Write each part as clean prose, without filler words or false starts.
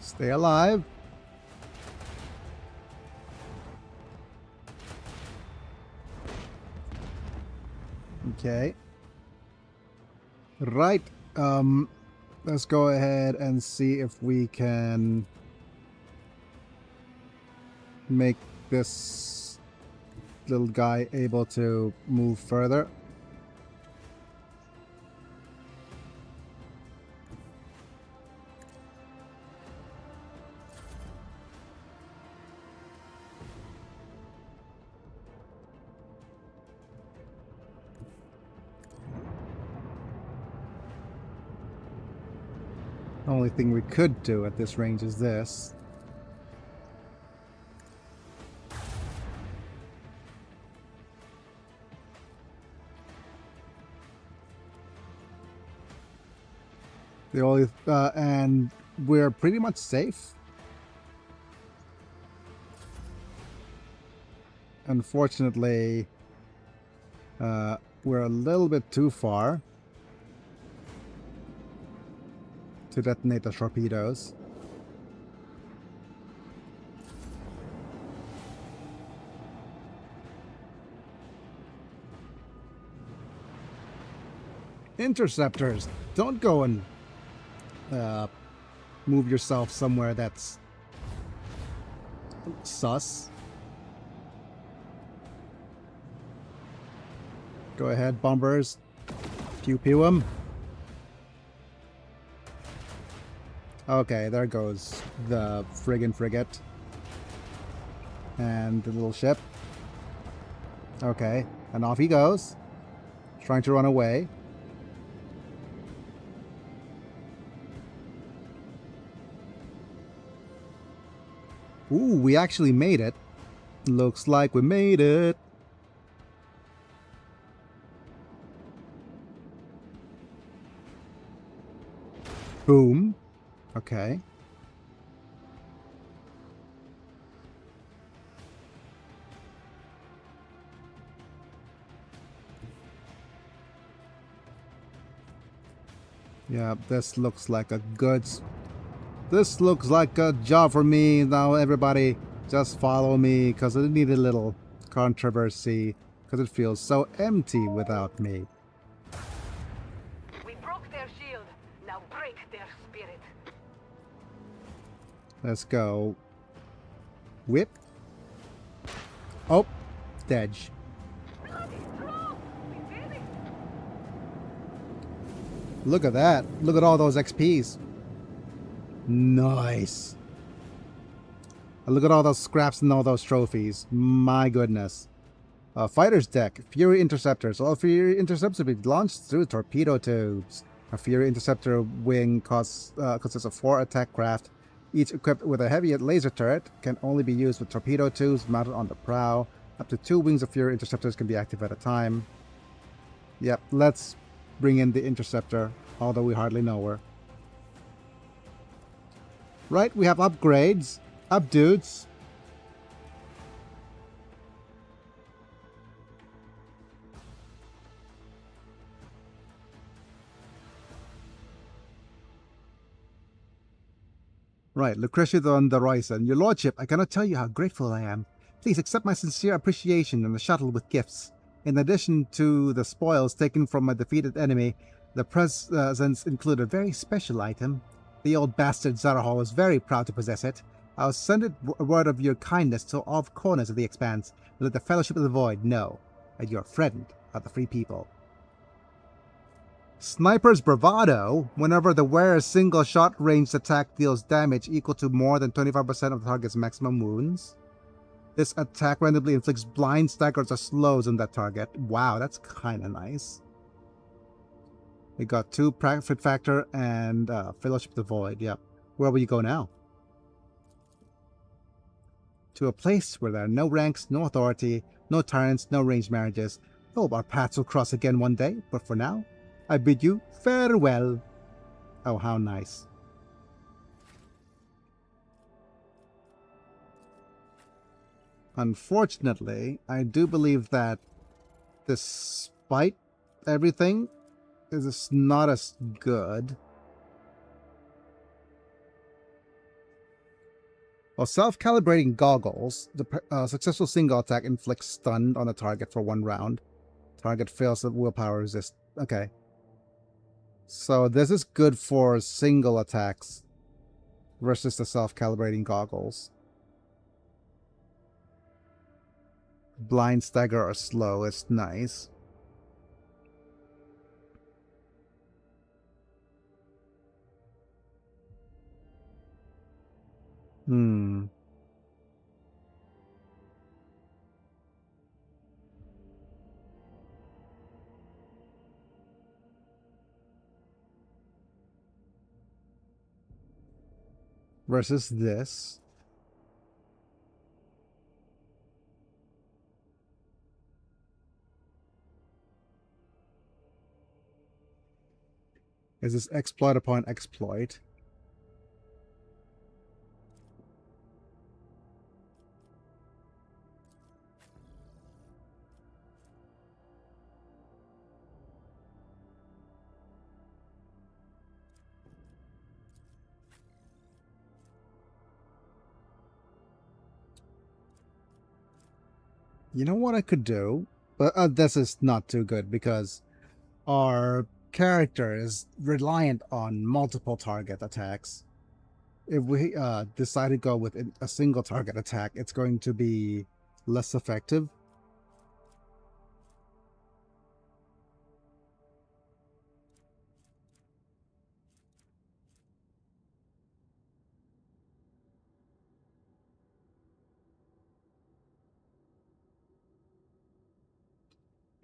Stay alive. Okay. Right. Let's go ahead and see if we can make this little guy able to move further. Only thing we could do at this range is this. The only and we're pretty much safe. Unfortunately, we're a little bit too far to detonate the torpedoes. Interceptors, don't go and move yourself somewhere that's sus. Go ahead, bombers. Pew pew 'em. Okay, there goes the friggin' frigate. And the little ship. Okay, and off he goes. Trying to run away. Ooh, we actually made it. Looks like we made it. Boom. Okay. Yeah, this looks like a good... This looks like a job for me. Now everybody just follow me, because I need a little controversy, because it feels so empty without me. We broke their shield. Now break their spirit. Let's go. Whip. Oh, Dedge. Look at that. Look at all those XPs. Nice. And look at all those scraps and all those trophies. My goodness. Fighter's deck. Fury Interceptors. All Fury Interceptors will be launched through torpedo tubes. A Fury Interceptor wing consists of 4 attack craft, each equipped with a heavy laser turret, can only be used with torpedo tubes mounted on the prow. Up to 2 wings of Fury Interceptors can be active at a time. Yep, let's bring in the Interceptor, although we hardly know her. Right, we have upgrades. Up, dudes. Right, Lucretia on the Horizon. Your Lordship, I cannot tell you how grateful I am. Please accept my sincere appreciation and the shuttle with gifts. In addition to the spoils taken from my defeated enemy, the presents include a very special item. The old bastard Zarahol was very proud to possess it. I'll send it a word of your kindness to all corners of the Expanse, and let the Fellowship of the Void know that you're a friend of the free people. Sniper's Bravado. Whenever the wearer's single-shot ranged attack deals damage equal to more than 25% of the target's maximum wounds, this attack randomly inflicts blind, staggers, or slows on that target. Wow, that's kind of nice. We got 2 Profit Factor and Fellowship of the Void. Yep. Where will you go now? To a place where there are no ranks, no authority, no tyrants, no arranged marriages. Hope our paths will cross again one day, but for now, I bid you farewell. Oh, how nice. Unfortunately, I do believe that despite everything, is not as good. While self-calibrating goggles, the successful single attack inflicts stun on the target for 1 round. Target fails the willpower resist. Okay. So this is good for single attacks versus the self-calibrating goggles. Blind, stagger, or slow is nice. Versus this. Is this exploit upon exploit? You know what I could do? But this is not too good because our character is reliant on multiple target attacks. If we decide to go with a single target attack, it's going to be less effective.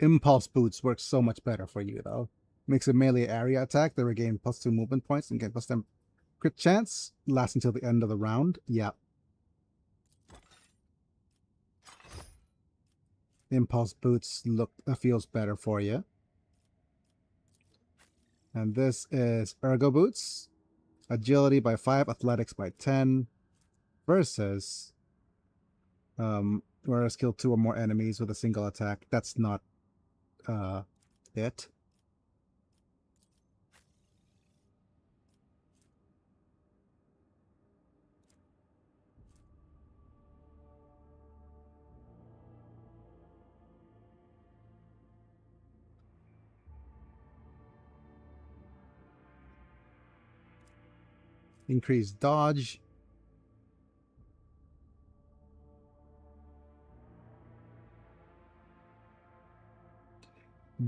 Impulse boots works so much better for you though. Makes a melee area attack that regain +2 movement points and get +10 crit chance. Lasts until the end of the round. Yeah. Impulse boots feels better for you. And this is ergo boots. Agility by 5, athletics by 10. Versus whereas kill 2 or more enemies with a single attack. That's not it. Increase dodge.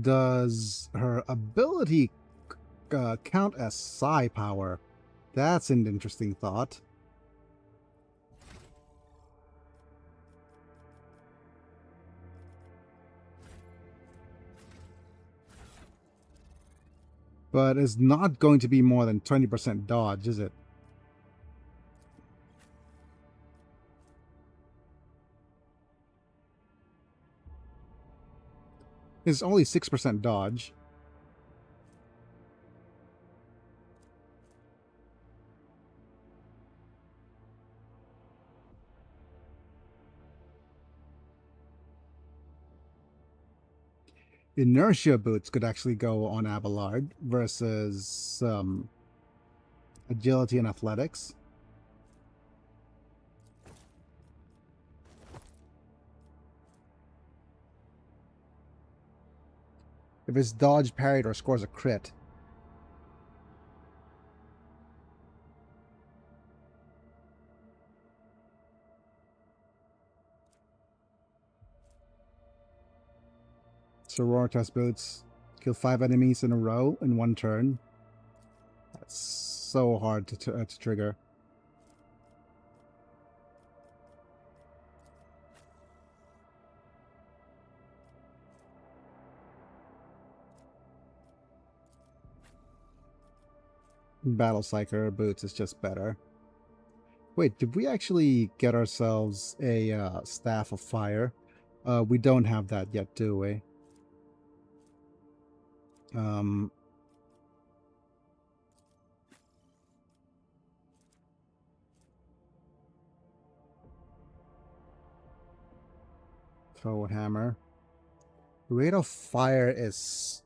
Does her ability count as psi power? That's an interesting thought. But it's not going to be more than 20% dodge, is it? It's only 6% dodge. Inertia boots could actually go on Abelard versus agility and athletics. If it's dodge, parried, or scores a crit. Sororitas boots. Kill 5 enemies in a row in 1 turn. That's so hard to trigger. Battle Psyker boots is just better. Wait, did we actually get ourselves a Staff of Fire? We don't have that yet, do we? Throw a hammer. Rate of fire is...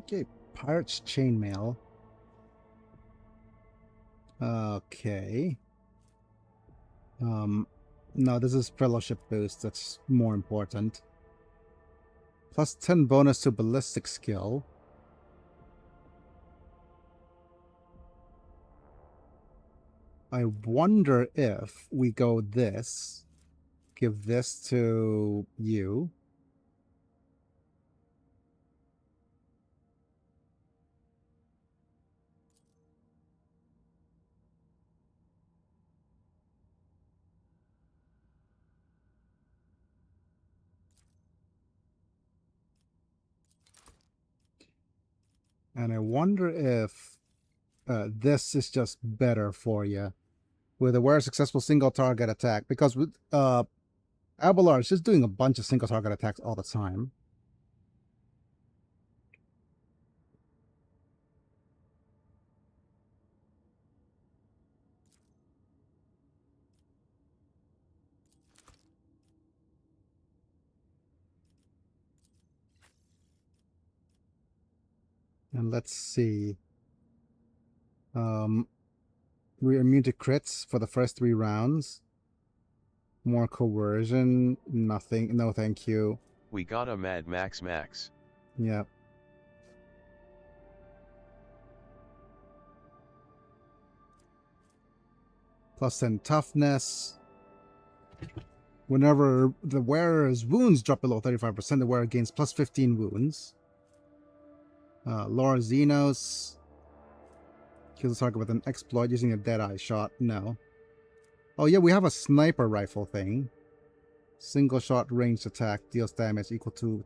Okay, Pirate's Chainmail. Okay. No, this is Fellowship boost. That's more important. Plus 10 bonus to ballistic skill. I wonder if we go this, give this to you. And I wonder if this is just better for you. With a successful single target attack. Because with Abelard is just doing a bunch of single target attacks all the time. And let's see. We're immune to crits for the first 3 rounds. More coercion. Nothing. No, thank you. We got a Mad Max Max. Yep. Plus 10 toughness. Whenever the wearer's wounds drop below 35%, the wearer gains plus 15 wounds. Laura Xenos. Kills the target with an exploit using a Deadeye shot. No. Oh yeah, we have a sniper rifle thing. Single shot ranged attack deals damage equal to...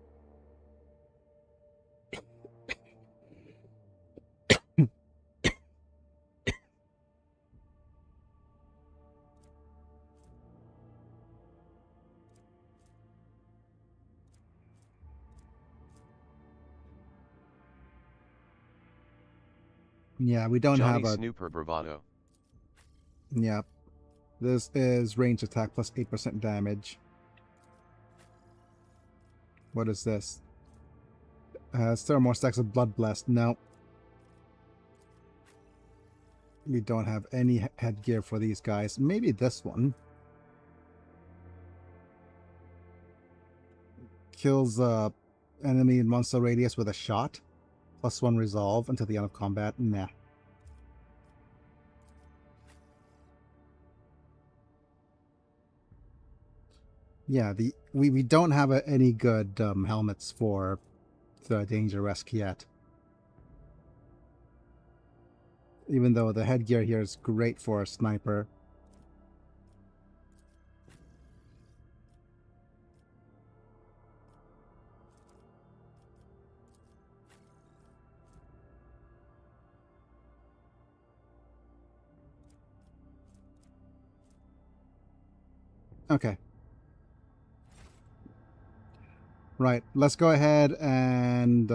Yeah, we don't Johnny have a... Snooper Bravado. Yeah. This is range attack plus 8% damage. What is this? There are more stacks of Blood Blessed. No. We don't have any headgear for these guys. Maybe this one. Kills enemy in monster radius with a shot. Plus 1 resolve until the end of combat. Nah. Yeah, we don't have any good helmets for the Danger Rescue yet. Even though the headgear here is great for a sniper. Okay. Right, let's go ahead and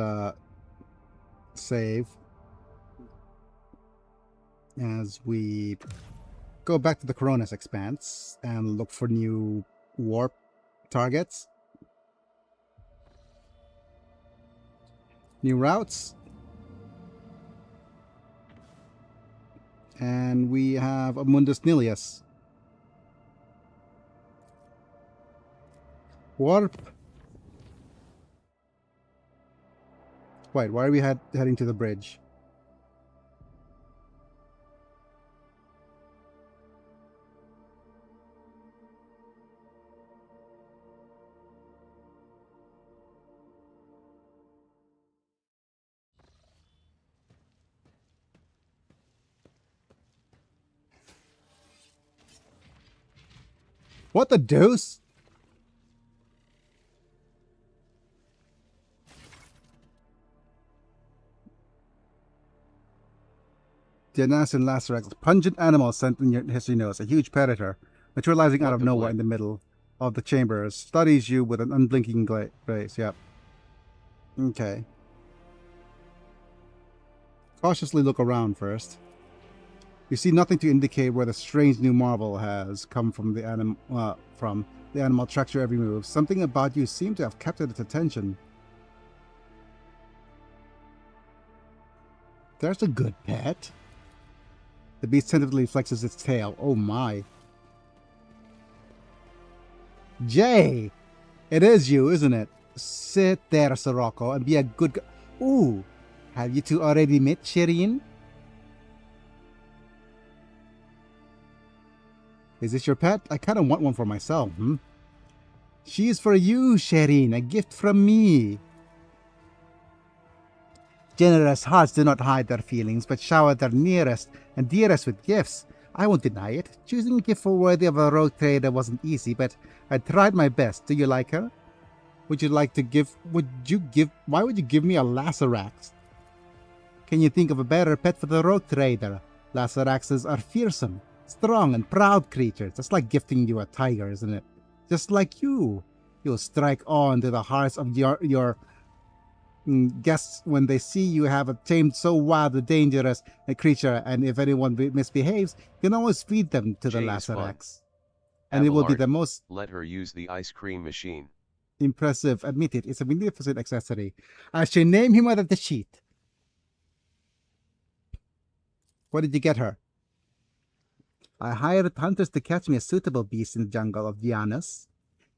save as we go back to the Coronis Expanse and look for new warp targets. New routes. And we have a Mundus Nilius. Warp. Wait, why are we heading to the bridge? What the deuce? The Anasin Lacerax, pungent animal sent in your history notes, a huge predator, materializing out of nowhere in the middle of the chambers, studies you with an unblinking gaze. Yep. Okay. Cautiously look around first. You see nothing to indicate where the strange new marvel has come from. The animal tracks your every move. Something about you seems to have captured its attention. There's a good pet. The beast tentatively flexes its tail. Oh my. Jay! It is you, isn't it? Sit there, Sirocco, and be a good Ooh! Have you two already met, Shireen? Is this your pet? I kind of want one for myself, She is for you, Shireen, a gift from me. Generous hearts do not hide their feelings, but shower their nearest and dearest with gifts. I won't deny it. Choosing a gift for worthy of a rogue trader wasn't easy, but I tried my best. Do you like her? Why would you give me a Lacerax? Can you think of a better pet for the rogue trader? Laceraxes are fearsome, strong, and proud creatures. That's like gifting you a tiger, isn't it? Just like you. You'll strike on to the hearts of your guests when they see you have a tamed so wild and dangerous a creature, and if anyone misbehaves, you can always feed them to the Lacerax. And it will be the most... Let her use the ice cream machine. Impressive. Admit it. It's a magnificent accessory. I shall name him out of the sheet. What did you get her? I hired hunters to catch me a suitable beast in the jungle of Dianas.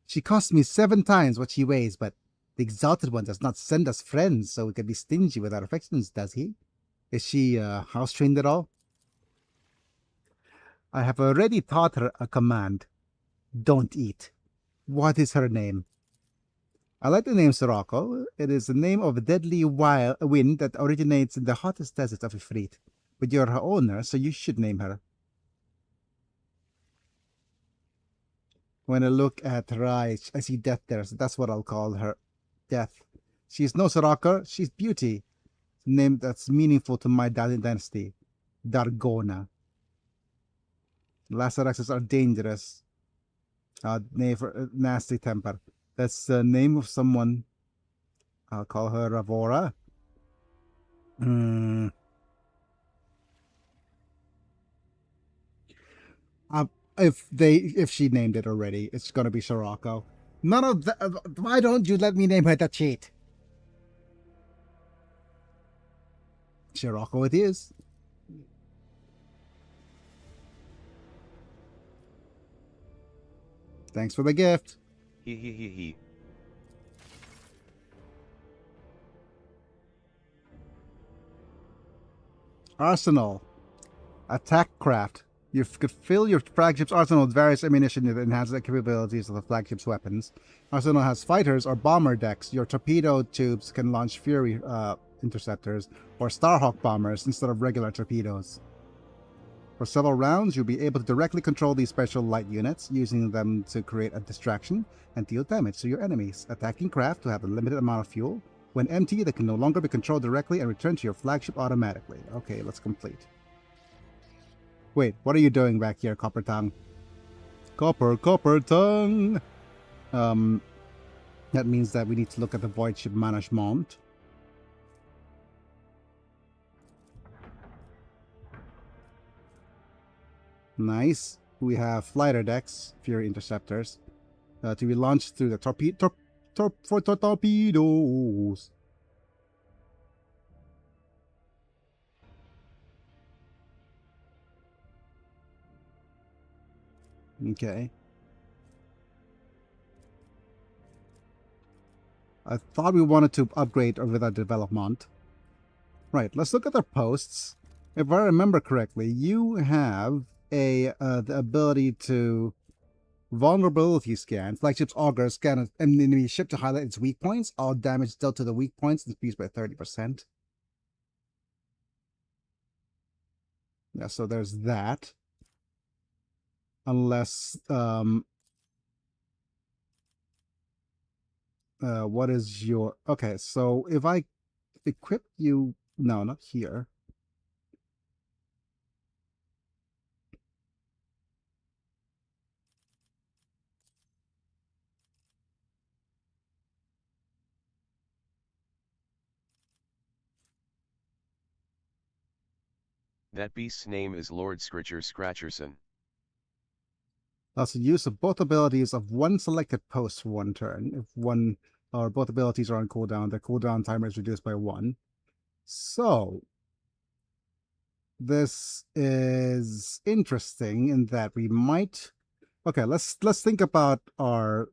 She cost me 7 times what she weighs, but the exalted one does not send us friends, so we can be stingy with our affections, does he? Is she house-trained at all? I have already taught her a command. Don't eat. What is her name? I like the name Sirocco. It is the name of a deadly wind that originates in the hottest deserts of Ifrit. But you're her owner, so you should name her. When I look at her eyes, I see death there, so that's what I'll call her. Death. She's no Sirocco, she's beauty. A name that's meaningful to my dynasty. Dargona. Laceraxes are dangerous. Nasty temper. That's the name of someone. I'll call her Ravora. If she named it already, it's gonna be Sirocco. None of the. Why don't you let me name her that cheat? Sirocco it is. Thanks for the gift. He. Arsenal. Attack craft. You could fill your flagship's arsenal with various ammunition that enhances the capabilities of the flagship's weapons. Arsenal has fighters or bomber decks. Your torpedo tubes can launch Fury interceptors or Starhawk bombers instead of regular torpedoes. For several rounds, you'll be able to directly control these special light units, using them to create a distraction and deal damage to your enemies. Attacking craft to have a limited amount of fuel. When empty, they can no longer be controlled directly and return to your flagship automatically. Okay, let's complete. Wait, what are you doing back here, Copper Tongue? Copper Tongue! That means that we need to look at the Void Ship Management. Nice. We have fighter decks, Fury interceptors, to be launched through the torpedoes. Okay. I thought we wanted to upgrade over that development. Right, let's look at their posts. If I remember correctly, you have the ability to vulnerability scan. Flagship's auger scan an enemy ship to highlight its weak points. All damage dealt to the weak points increased by 30%. Yeah, so there's that. Unless what is your... Okay, so if I equip you... No, not here. That beast's name is Lord Scritcher Scratcherson. That's the use of both abilities of one selected post for one turn. If one or both abilities are on cooldown, the cooldown timer is reduced by 1. So, this is interesting in that we might. Okay, let's think about our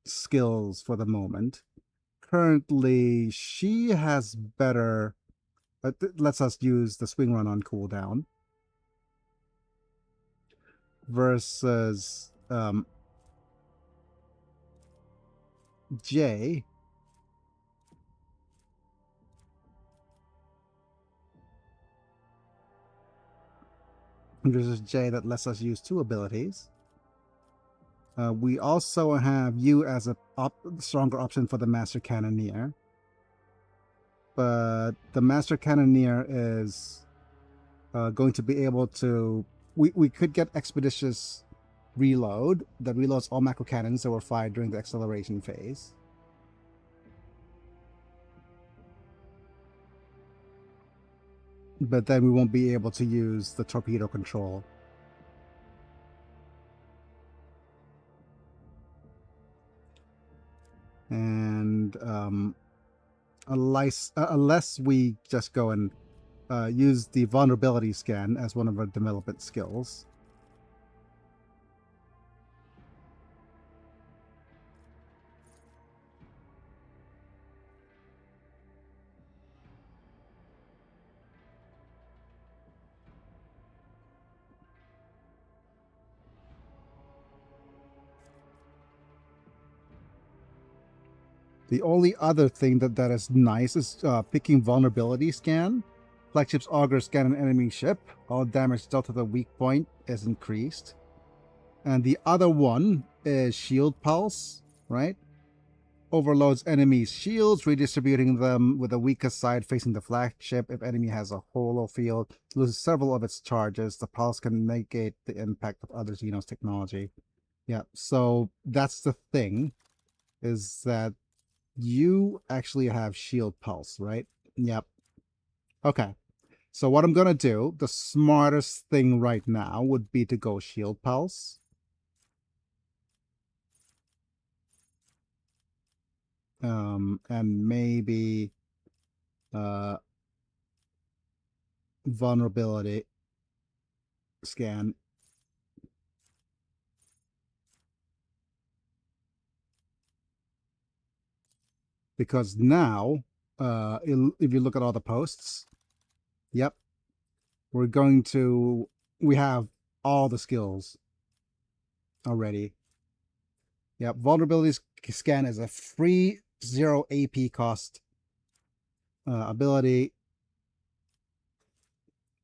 skills for the moment. Currently, she has better. Lets us use the swing run on cooldown versus J. Versus J that lets us use 2 abilities. We also have you as a stronger option for the Master Cannoneer. But the Master Cannoneer is going to be able to... We could get Expeditious Reload that reloads all macro cannons that were fired during the acceleration phase. But then we won't be able to use the torpedo control. And unless we just go and use the vulnerability scan as one of our development skills. The only other thing that is nice is picking vulnerability scan. Flagship's auger scan an enemy ship. All damage dealt to the weak point is increased. And the other one is shield pulse, right? Overloads enemies' shields, redistributing them with the weakest side facing the flagship. If enemy has a holo field, loses several of its charges. The pulse can negate the impact of other Xenos technology. Yeah, so that's the thing, is that you actually have shield pulse, right? Yep. Okay. So what I'm going to do, the smartest thing right now would be to go shield pulse. And maybe vulnerability scan. Because now, if you look at all the posts, yep, we have all the skills already. Yep, vulnerability scan is a free 0 AP cost ability.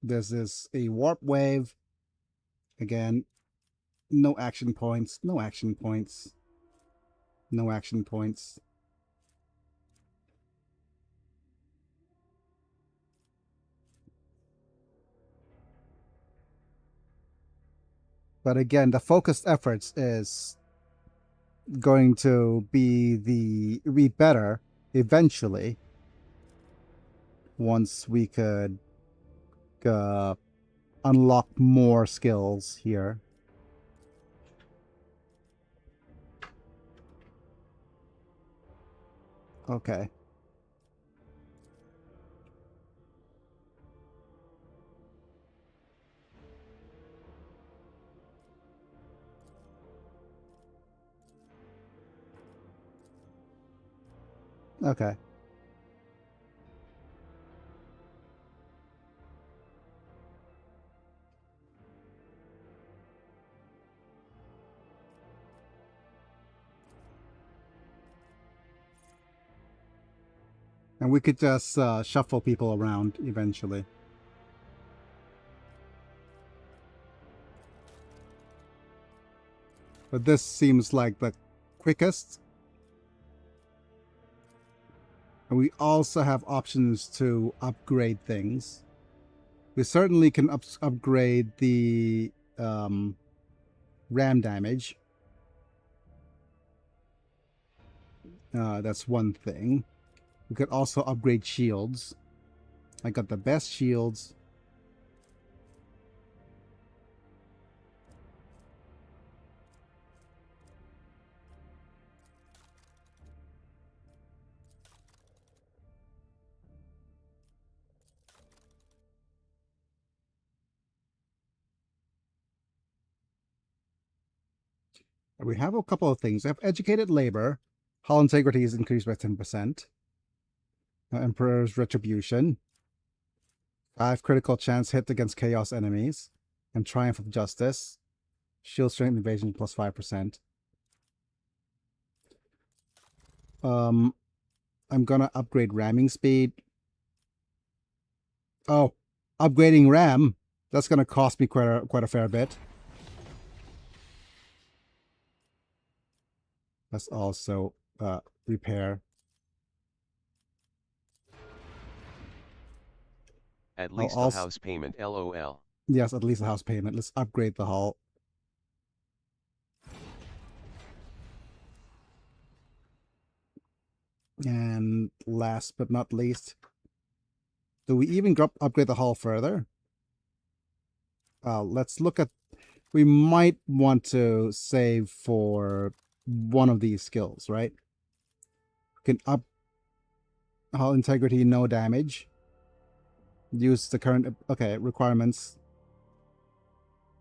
This is a warp wave. Again, no action points, no action points, no action points. But again, the focused efforts is going to be better eventually once we could unlock more skills here. Okay. Okay. And we could just shuffle people around eventually. But this seems like the quickest. And we also have options to upgrade things. We certainly can upgrade the ram damage. That's one thing. We could also upgrade shields. I got the best shields. We have a couple of things. We have educated labor. Hull integrity is increased by 10%. Emperor's retribution. 5 critical chance hit against chaos enemies. And triumph of justice. Shield strength invasion plus 5%. I'm gonna upgrade ramming speed. Oh, upgrading RAM. That's gonna cost me quite a fair bit. Let's also repair. At least a house payment, LOL. Yes, at least a house payment. Let's upgrade the hull. And last but not least, do we even upgrade the hull further? Let's look at, we might want to save for one of these skills, right? We can up hull integrity, no damage. Use the current, okay, requirements.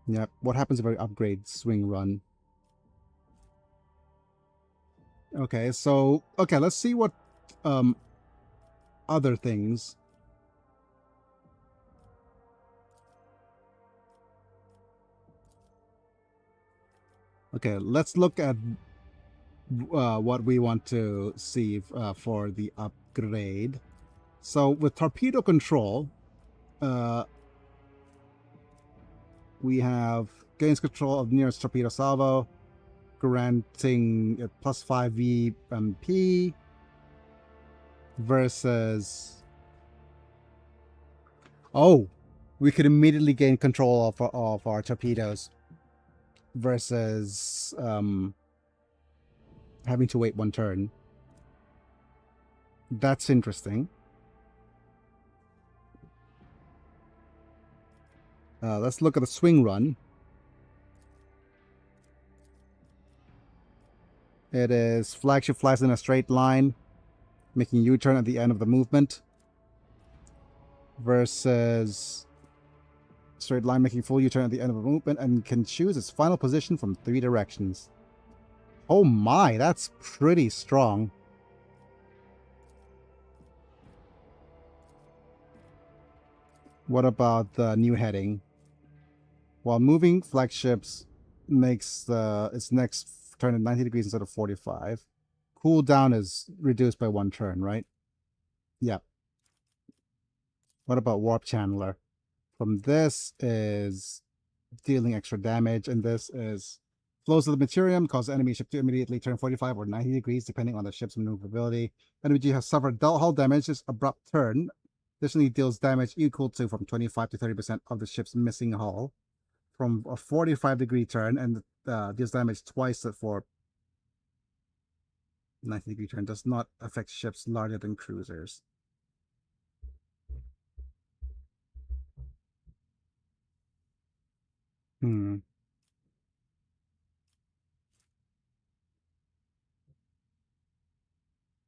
Yep, what happens if I upgrade swing run? Okay, so, okay, let's see what other things. Okay, let's look at what we want to see for the upgrade. So with torpedo control, we have gains control of nearest torpedo salvo, granting plus 5 VMP versus... Oh, we could immediately gain control of our torpedoes versus having to wait one turn. That's interesting. Let's look at the swing run. It is flagship flies in a straight line, making U-turn at the end of the movement, versus straight line making full U-turn at the end of the movement, and can choose its final position from 3 directions. Oh my, that's pretty strong. What about the new heading? While moving, flagships makes its next turn at 90 degrees instead of 45. Cooldown is reduced by 1 turn, right? Yep. What about Warp Channeler? From this is dealing extra damage, and this is flows of the Imperium, cause the enemy ship to immediately turn 45 or 90 degrees, depending on the ship's maneuverability. Enemy has suffered hull damage this abrupt turn. Additionally, deals damage equal to from 25 to 30% of the ship's missing hull from a 45-degree turn, and deals damage twice for 90-degree turn. Does not affect ships larger than cruisers.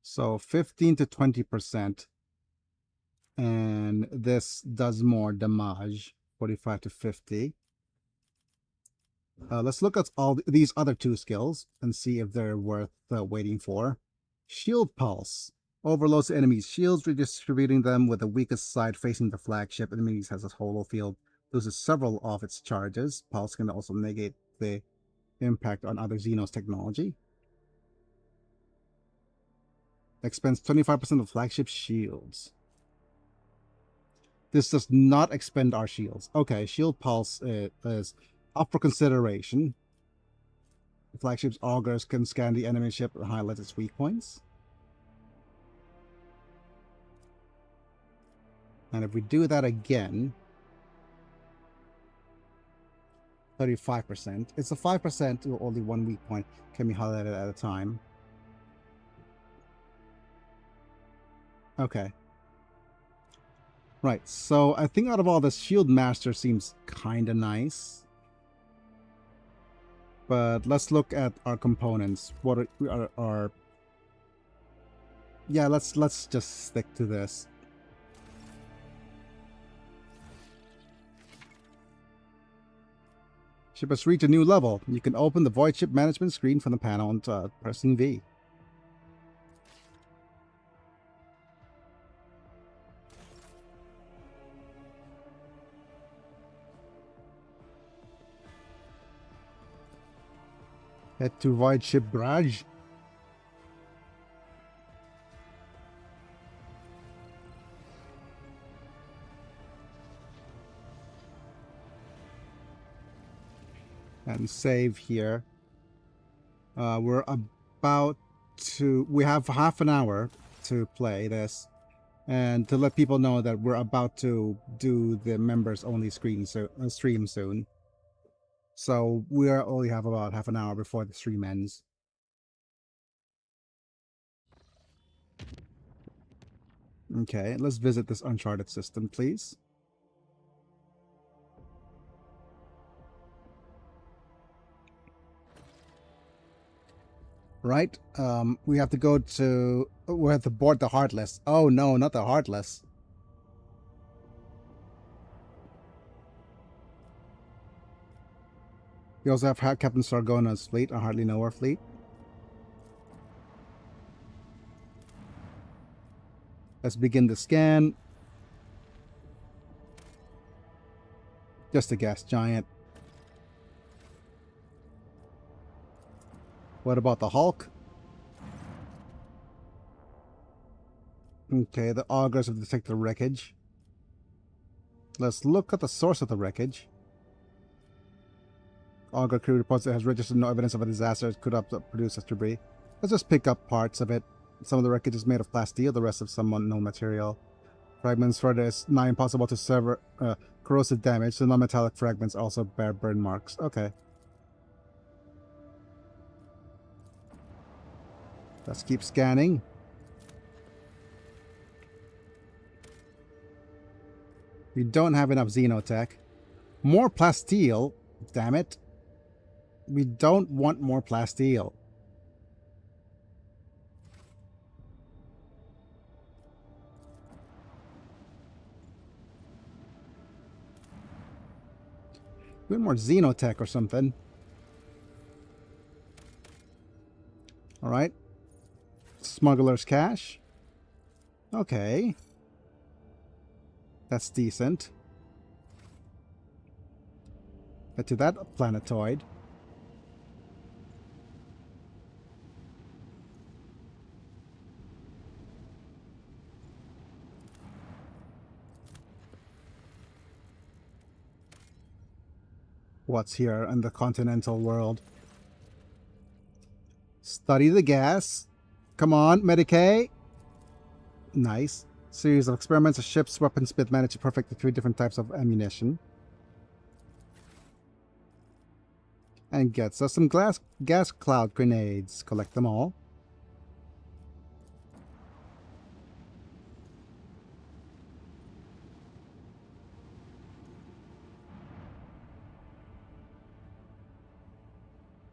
So 15 to 20%. And this does more damage, 45 to 50. Let's look at all these other 2 skills and see if they're worth waiting for. Shield Pulse. Overloads the enemy's shields, redistributing them with the weakest side facing the flagship. Enemies has a holo field. Loses several of its charges. Pulse can also negate the impact on other Xenos technology. Expends 25% of flagship shields. This does not expend our shields. Okay, Shield Pulse is up for consideration. The flagship's augurs can scan the enemy ship and highlight its weak points. And if we do that again, 35%. It's a 5% to only 1 weak point can be highlighted at a time. Okay. Right, so I think out of all this, Shield Master seems kinda nice. But let's look at our components. What are our... Yeah, let's just stick to this. Ship has reached a new level. You can open the void ship management screen from the panel and pressing V. Head to void ship garage. And save here. We're about to... We have half an hour to play this. And to let people know that we're about to do the members-only stream soon. So we only have about half an hour before the stream ends. Okay, let's visit this Uncharted system, please. Right, we have to go to... We have to board the Heartless. Oh no, not the Heartless. We also have Captain Sargona's fleet. I hardly know our fleet. Let's begin the scan. Just a gas giant. What about the Hulk? Okay, the augurs have detected wreckage. Let's look at the source of the wreckage. Augur crew reports it has registered no evidence of a disaster that could have produced such debris. Let's just pick up parts of it. Some of the wreckage is made of plasteel, the rest of some unknown material. Fragments further is nigh impossible to sever corrosive damage. The non-metallic fragments also bear burn marks. Okay. Let's keep scanning. We don't have enough xenotech. More plasteel. Damn it. We don't want more plasteel. We want more xenotech or something. Alright. Smuggler's cache. Okay. That's decent. Head to that planetoid. What's here in the continental world? Study the gas. Come on, Medicaid. Nice. Series of experiments. A ship's weapon spit managed to perfect the 3 different types of ammunition. And gets us some gas cloud grenades. Collect them all.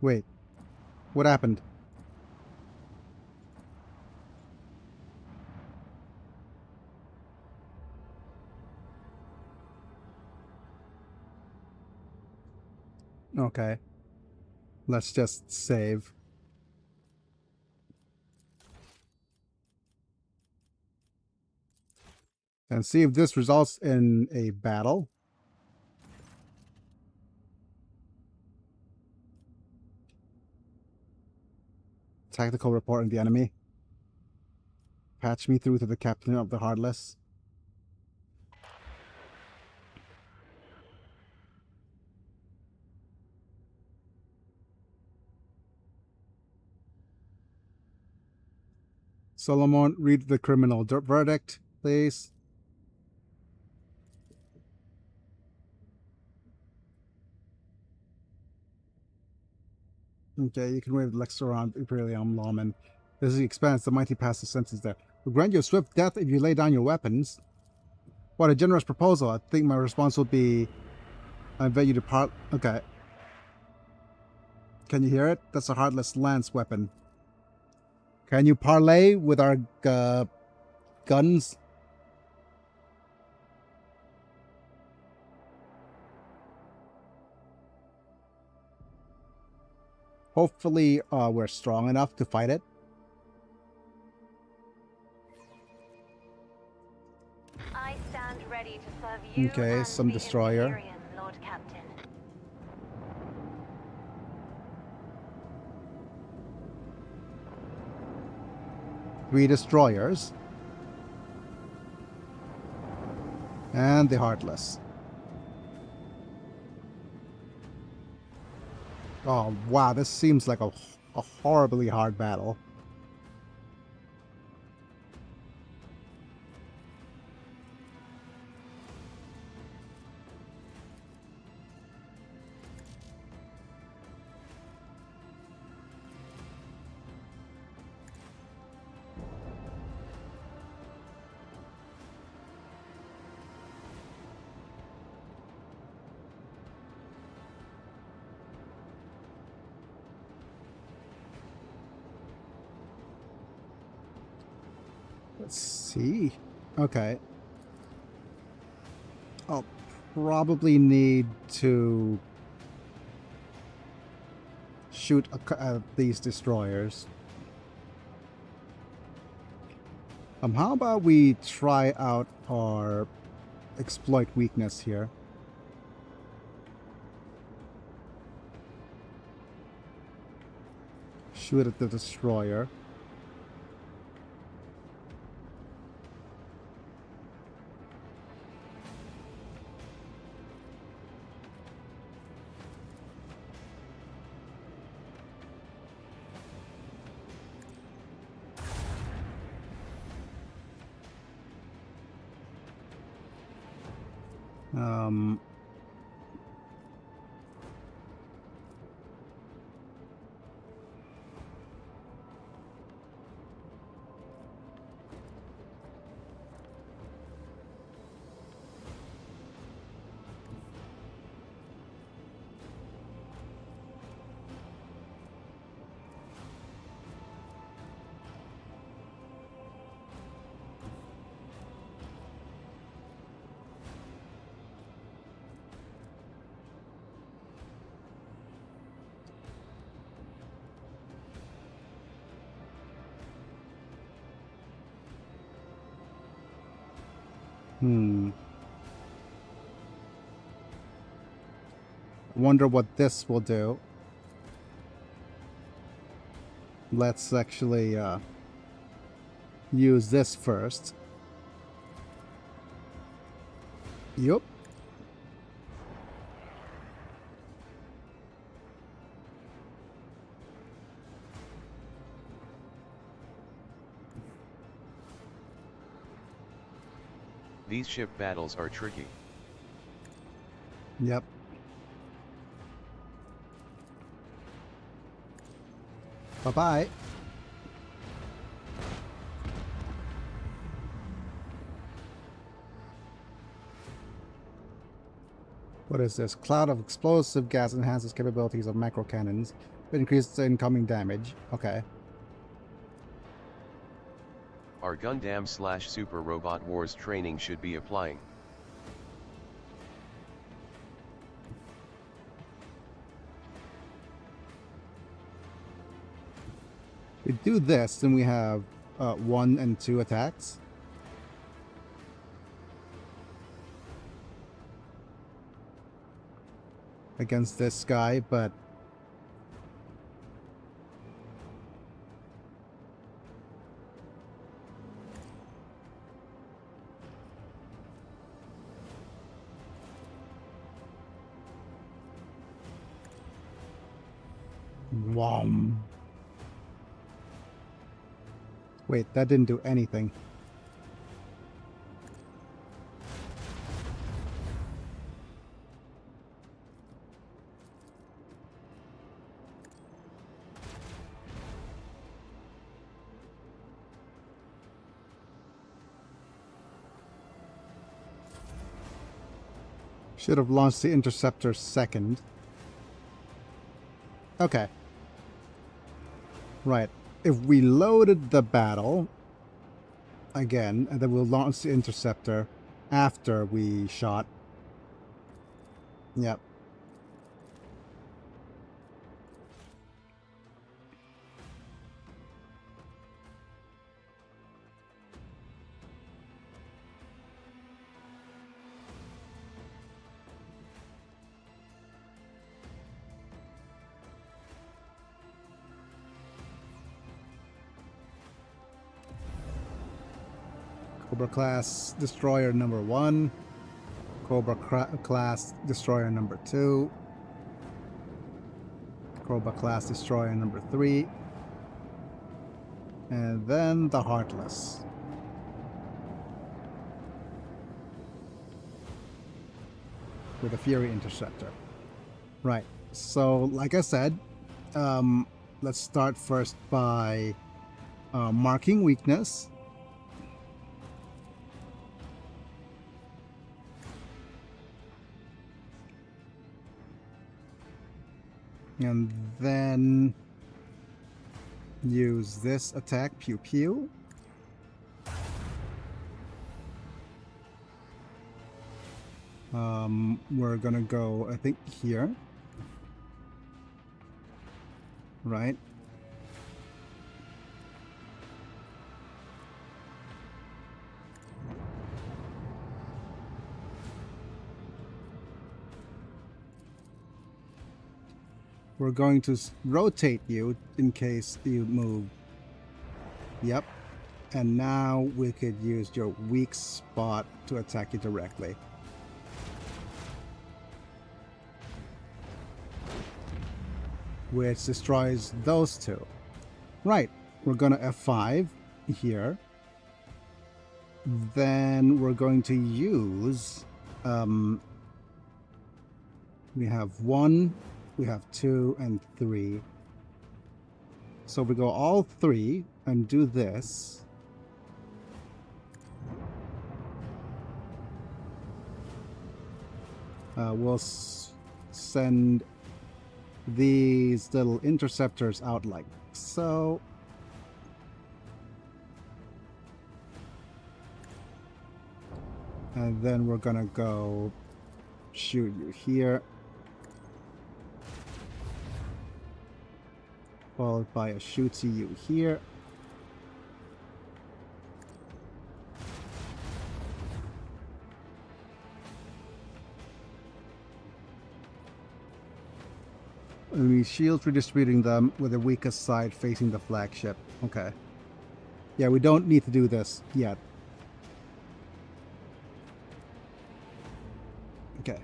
Wait. What happened? Okay. Let's just save. And see if this results in a battle. Tactical report on the enemy. Patch me through to the captain of the Heartless. Solomon, read the criminal verdict, please. Okay, you can wave the lecture around Imperium lawman. As he expands, the mighty pass the sentence there. Will grant you a swift death if you lay down your weapons. What a generous proposal. I think my response would be, I invite you to part... Okay. Can you hear it? That's a Heartless lance weapon. Can you parlay with our guns? Hopefully, we're strong enough to fight it. I stand ready to serve you Okay, and some the destroyer. Imperium, Lord Captain. Three destroyers. And the Heartless. Oh, wow, this seems like a horribly hard battle. Let's see. Okay. I'll probably need to shoot at these destroyers. How about we try out our exploit weakness here? Shoot at the destroyer. Um, Wonder what this will do. Let's actually use this first. Yup. These ship battles are tricky. Yep. Bye-bye. What is this? Cloud of explosive gas enhances capabilities of macro cannons. Increases incoming damage. Okay. Our Gundam/Super Robot Wars training should be applying. We do this, then we have 1 and 2 attacks. Against this guy, but Whom. Wait, that didn't do anything. Should have launched the interceptor second. Okay. Right. If we loaded the battle again, and then we'll launch the interceptor after we shot. Yep. Cobra class destroyer number 1. Cobra class destroyer number 2. Cobra class destroyer number 3. And then the Heartless. With a Fury Interceptor. Right. So, like I said, let's start first by marking weakness. And then use this attack, pew pew. We're gonna go, I think, here. Right? We're going to rotate you in case you move. Yep. And now we could use your weak spot to attack you directly. Which destroys those two. Right. We're going to F5 here. Then we're going to use... we have 1... We have 2 and 3. So we go all 3 and do this. We'll send these little interceptors out like so. And then we're gonna go shoot you here. Followed by a shooty you here. And we shield redistributing them with the weakest side facing the flagship. Okay. Yeah, we don't need to do this yet. Okay.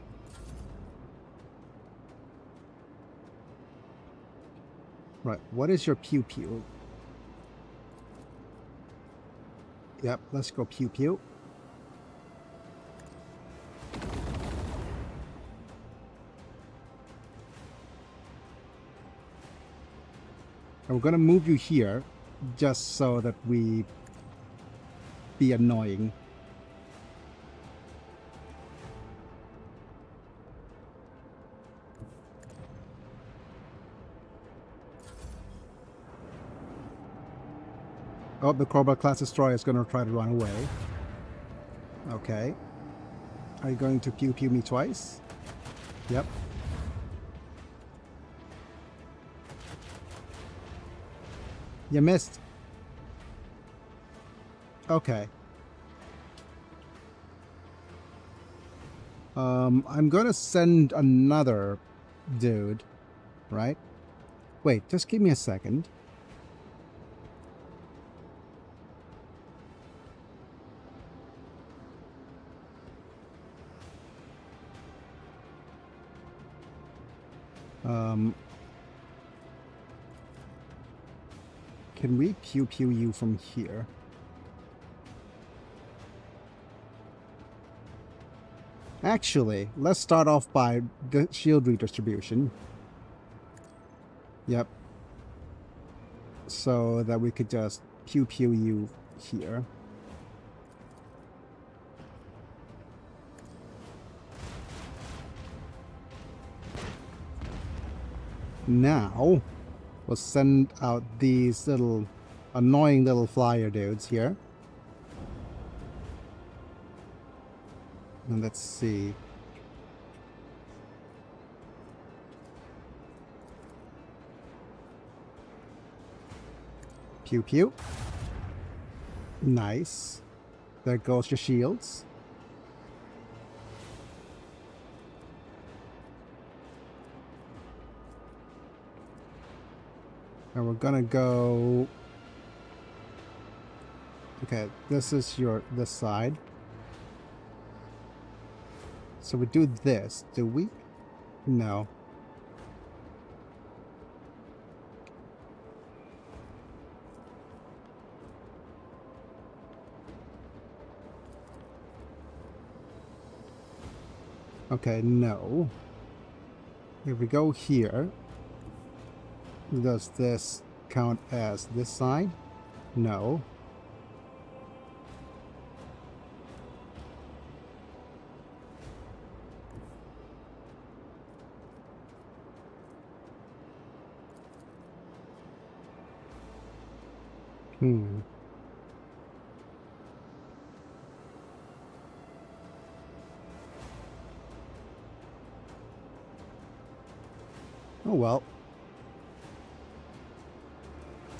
Right, what is your pew pew? Yep, let's go pew pew. And we're gonna move you here just so that we be annoying. Oh, the Cobra class destroyer is going to try to run away. Okay. Are you going to pew pew me twice? Yep. You missed. Okay. I'm going to send another dude, right? Wait, just give me a second. Can we pew pew you from here? Actually, let's start off by the shield redistribution. Yep. So that we could just pew pew you here. Now, we'll send out these little annoying little flyer dudes here. And let's see. Pew pew. Nice. There goes your shields. And we're gonna go Okay, this is this side. So we do this, do we? No. Okay, no. If we go here, does this count as this side? No. Hmm. Oh well.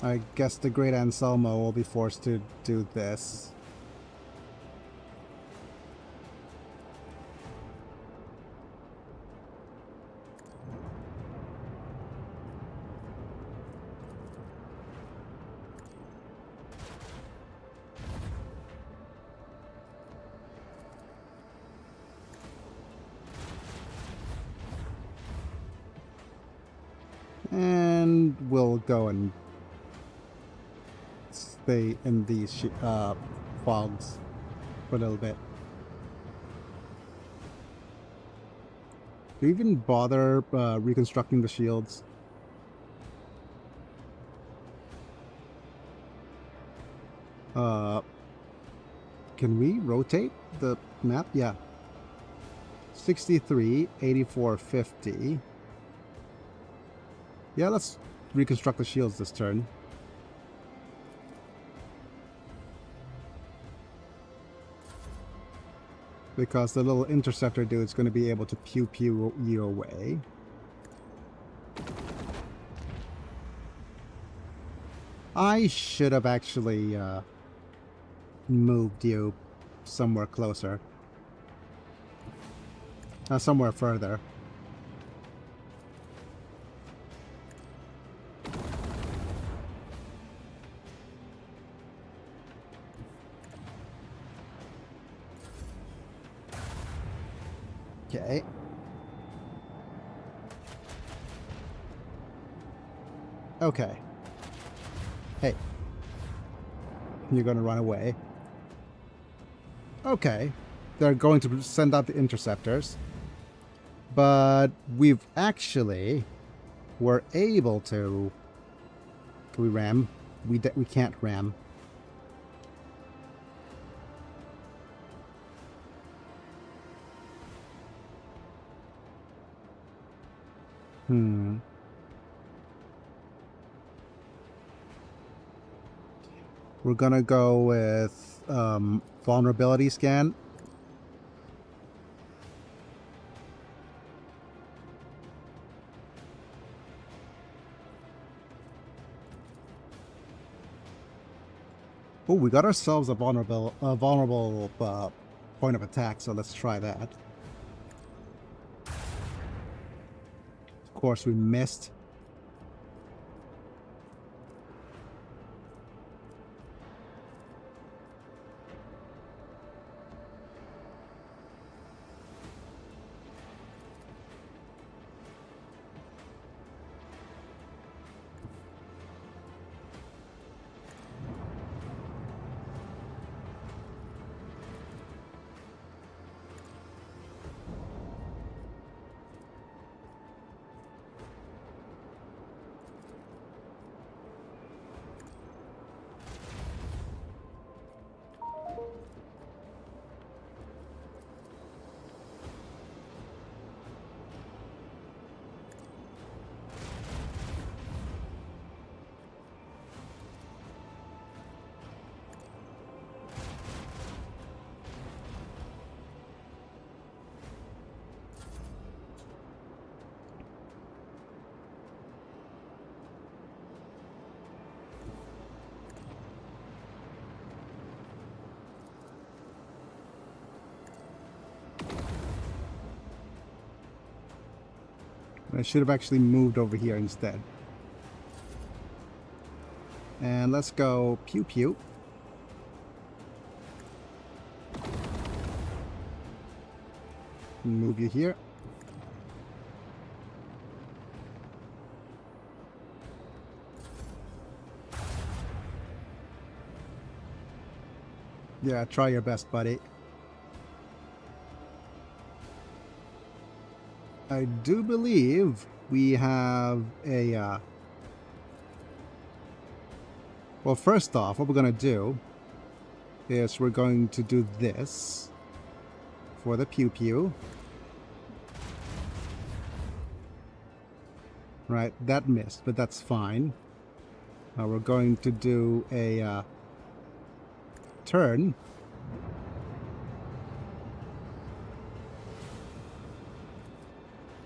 I guess the Great Anselmo will be forced to do this. And we'll go and stay in these fogs for a little bit. Do you even bother reconstructing the shields? Can we rotate the map? Yeah. 63, 84, 50. Yeah, let's reconstruct the shields this turn. Because the little interceptor dude's going to be able to pew you away. I should have actually moved you somewhere closer. Somewhere further. Okay. Okay. Hey. You're gonna run away. Okay. They're going to send out the interceptors. But we've actually were able to... Can we ram? We can't ram. We're gonna go with vulnerability scan. Oh, we got ourselves a vulnerable point of attack, so let's try that. Of course, we missed. I should have actually moved over here instead. And let's go pew pew. Move you here. Yeah, try your best, buddy. I do believe we have a... Well, first off, what we're going to do is we're going to do this for the pew-pew. Right, that missed, but that's fine. We're going to do a turn.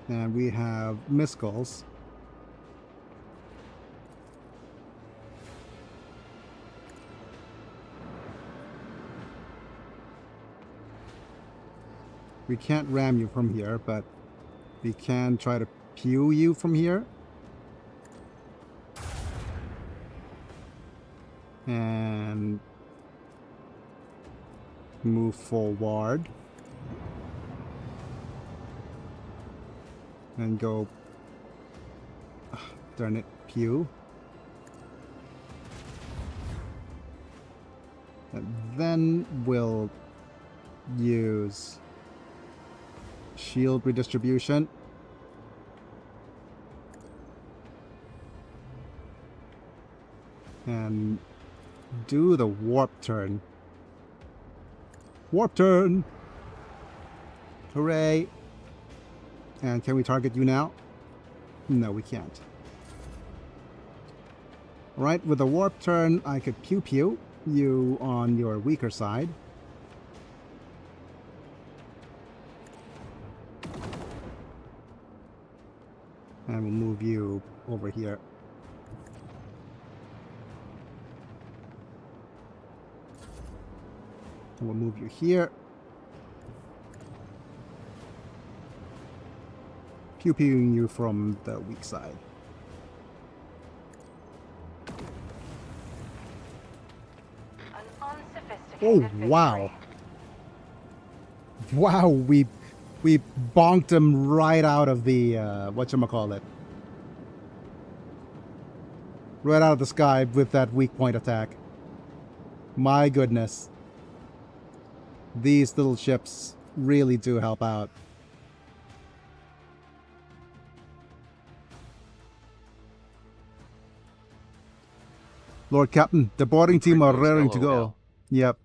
And we have missiles. We can't ram you from here, but we can try to pew you from here. And move forward. And go... darn it, pew. And then we'll use shield redistribution. And do the warp turn. Warp turn! Hooray! And can we target you now? No, we can't. Right, with the warp turn, I could pew-pew you on your weaker side. And we'll move you over here. And we'll move you here. Pew-pewing you from the weak side. An unsophisticated Oh, victory. wow. Wow, we bonked him right out of the, whatchamacallit. Right out of the sky with that weak point attack. My goodness. These little ships really do help out. Lord Captain, the boarding team are raring to go. Yep.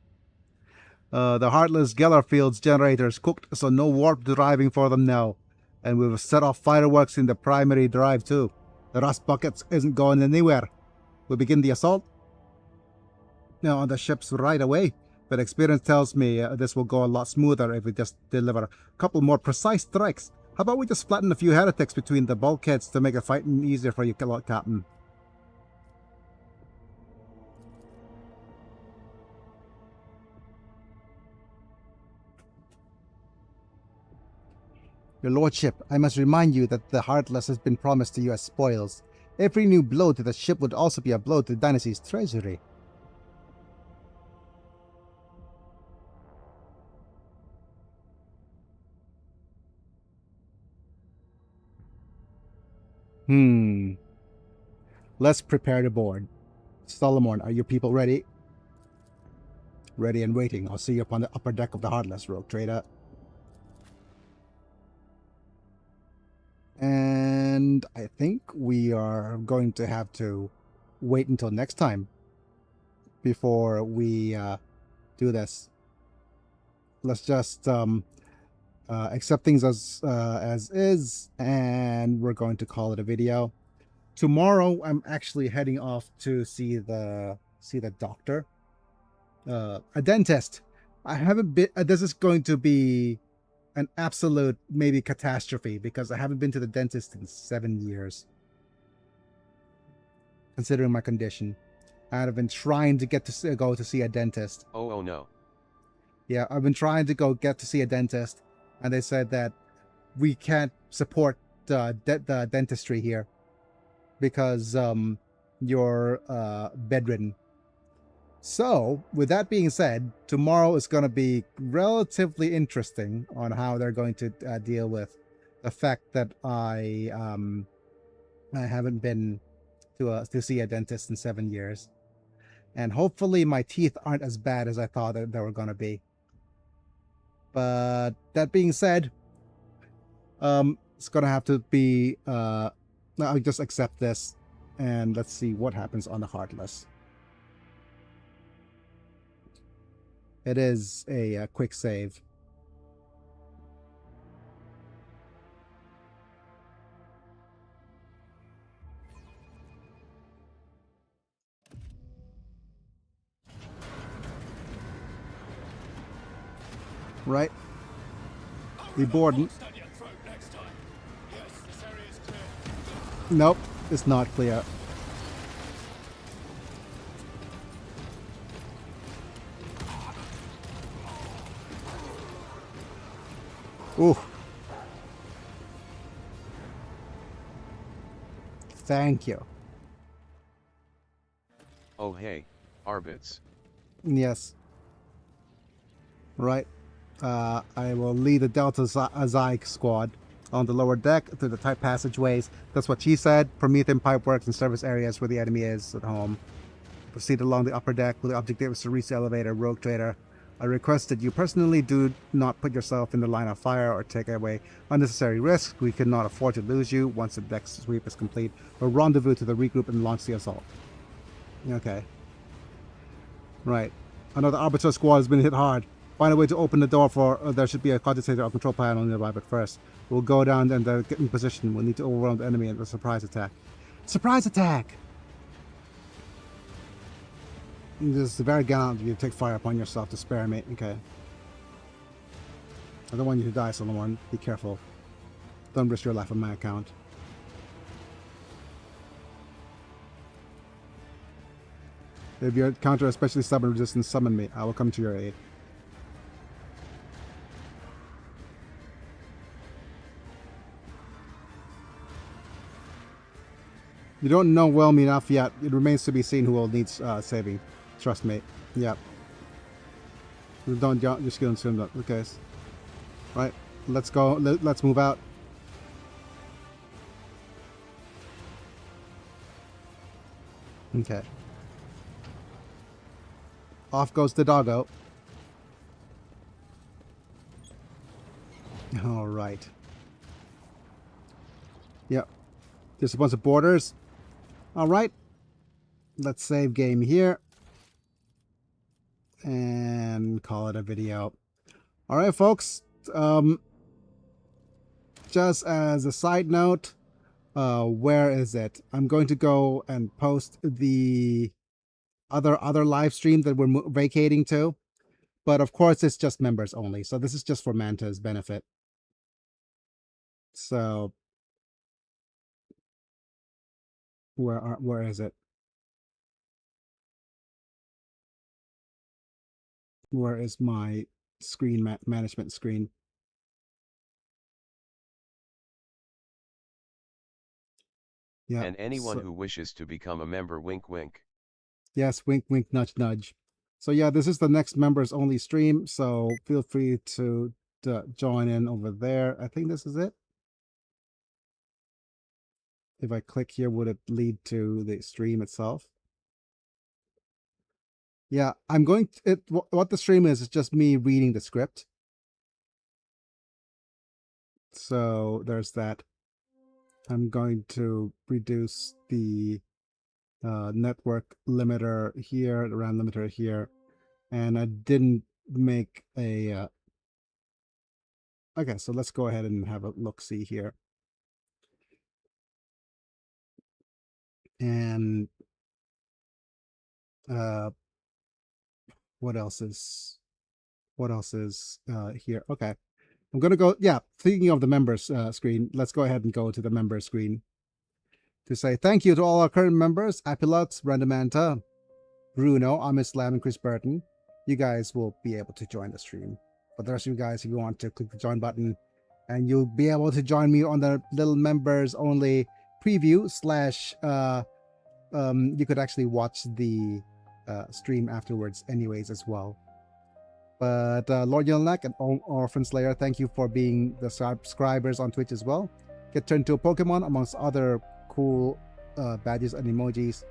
The Heartless Gellerfield's generators cooked, so no warp driving for them now. And we've set off fireworks in the primary drive too. The rust buckets isn't going anywhere. We'll begin the assault now on the ships right away. But experience tells me this will go a lot smoother if we just deliver a couple more precise strikes. How about we just flatten a few heretics between the bulkheads to make the fighting easier for you, Lord Captain? Your Lordship, I must remind you that the Heartless has been promised to you as spoils. Every new blow to the ship would also be a blow to the dynasty's treasury. Let's prepare to board. Solomon, are your people ready? Ready and waiting. I'll see you upon the upper deck of the Heartless, Rogue Trader. And I think we are going to have to wait until next time before we do this. Let's just accept things as is, and we're going to call it a video. Tomorrow, I'm actually heading off to see the doctor, a dentist. I haven't been. This is going to be an absolute maybe catastrophe because I haven't been to the dentist in 7 years. Considering my condition, I've been trying to get to go to see a dentist. Oh no. Yeah, I've been trying to go to see a dentist, and they said that we can't support the dentistry here because you're bedridden. So, with that being said, tomorrow is going to be relatively interesting on how they're going to deal with the fact that I haven't been to see a dentist in 7 years, and hopefully my teeth aren't as bad as I thought that they were going to be. But that being said, it's going to have to be. I'll just accept this, and let's see what happens on the Heartless. It is a quick save. Right? The Borden. Nope, it's not clear. Ooh. Thank you. Oh hey, Arbits. Yes. Right. I will lead the Delta Zyke squad on the lower deck through the tight passageways. That's what she said. Promethean pipeworks and service areas where the enemy is at home. Proceed along the upper deck with the objective is to reach the elevator. Rogue Trader. I request that you personally do not put yourself in the line of fire or take away unnecessary risks. We cannot afford to lose you. Once the deck sweep is complete, we'll rendezvous to the regroup and launch the assault. Okay. Right. Another Arbiter squad has been hit hard. Find a way to open the door for... there should be a contestator or control panel nearby, but first, we'll go down and get in position. We'll need to overwhelm the enemy in a surprise attack. Surprise attack! This is very gallant of you to take fire upon yourself to spare me. Okay. I don't want you to die, Solomon. Be careful. Don't risk your life on my account. If you encounter especially stubborn resistance, summon me. I will come to your aid. You don't know well me enough yet. It remains to be seen who will need saving. Trust me. Yep. Don't just get consumed up. Okay. Right. Let's go. Let's move out. Okay. Off goes the doggo. All right. Yep. There's a bunch of borders. All right. Let's save game here. And call it a video. All right, folks. Just as a side note, where is it? I'm going to go and post the other live stream that we're vacating to. But of course, it's just members only. So this is just for Manta's benefit. So where is it? Where is my screen management screen? Yeah. And anyone who wishes to become a member, wink wink. Yes, wink wink, nudge nudge. So yeah, this is the next members only stream, so feel free to join in over there. I think this is it. If I click here, would it lead to the stream itself? Yeah, I'm going to, what the stream is just me reading the script. So there's that. I'm going to reduce the network limiter here, the RAM limiter here, and I didn't make a okay, so let's go ahead and have a look-see here. And what else is here? Okay, I'm gonna go, yeah, thinking of the members screen, let's go ahead and go to the members screen to say thank you to all our current members: Apilot, Brandamanta, Bruno, Amislam, and Chris Burton. You guys will be able to join the stream. For the rest of you guys, if you want to click the join button, and you'll be able to join me on the little members only preview slash you could actually watch the stream afterwards anyways as well. But Lord Yelnak and Orphan Slayer, thank you for being the subscribers on Twitch as well. Get turned to a Pokemon amongst other cool badges and emojis.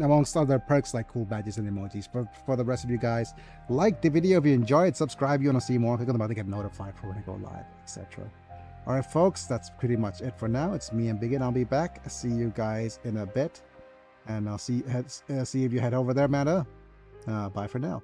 Amongst other perks like cool badges and emojis. For the rest of you guys, like the video if you enjoyed, subscribe if you want to see more, click on the button to get notified for when I go live, etc. Alright folks, that's pretty much it for now. It's me and Biggin. I'll be back. See you guys in a bit. And I'll see if you head over there, Meta. Bye for now.